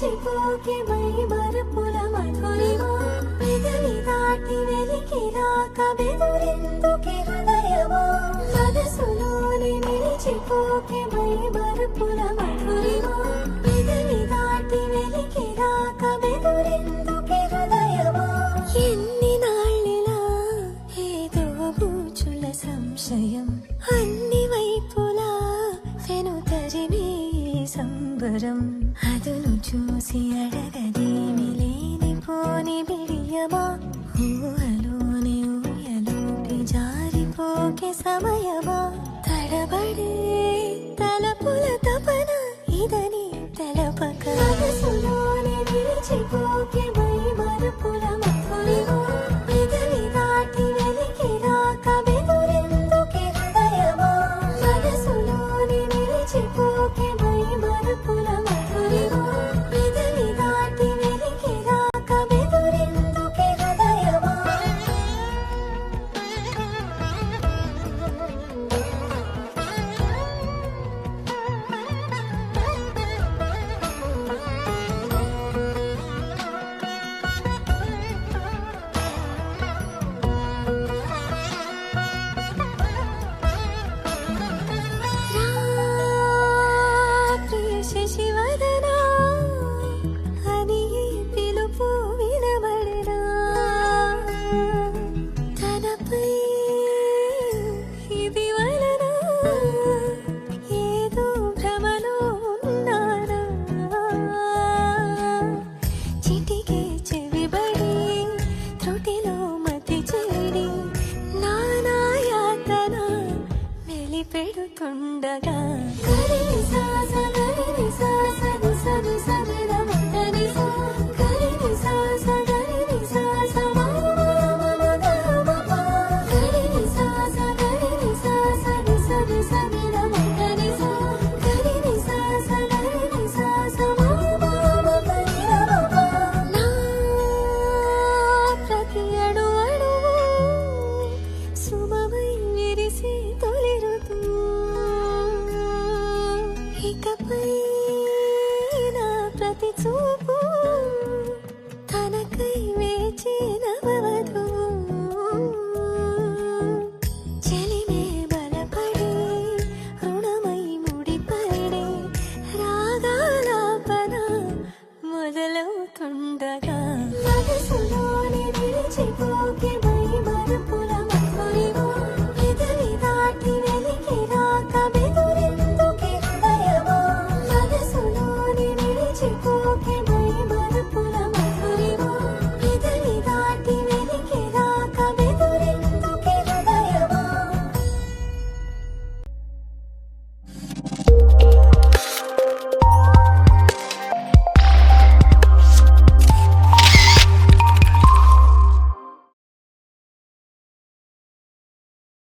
నిలిచిపోకే my Marupula Madhurima పెదవి దాటి వెలికిరాక బెదురెందుకే హృదయమా మనసులోని నిలిచిపోకే మై మరుపుల మధురిమా పెదవి దాటి వెలికిరాక బెదురెందుకే హృదయమా ఎన్ని నాళ్ళిలా ఏదో బూచుల సంశయం అన్ని వైపులా వెను తరిమే సంబరం అదును చూసి అడగదేమి లేనిపోని బిడియమా ఊహలోని ఊయలోకి జారిపోకే సమయమా తడబడే తలపుల తపన ఇదని తెలపక మనసులోని నిలిచిపోకే మై మరుపుల మధురిమా పెదవి దాటి వెలికిరాక బెదురెందుకే హృదయమా మనసులోని నిలిచిపోకే మై మరుపుల మధురిమా పెదవి దాటి వెలికిరాక బెదురెందుకే హృదయమా శశివదనా అని పిలుపు వినబడరా తనపై ఇది వలన ఏదో భ్రమలో ఉన్నారా చిటికే చెవిబడి త్రుటిలో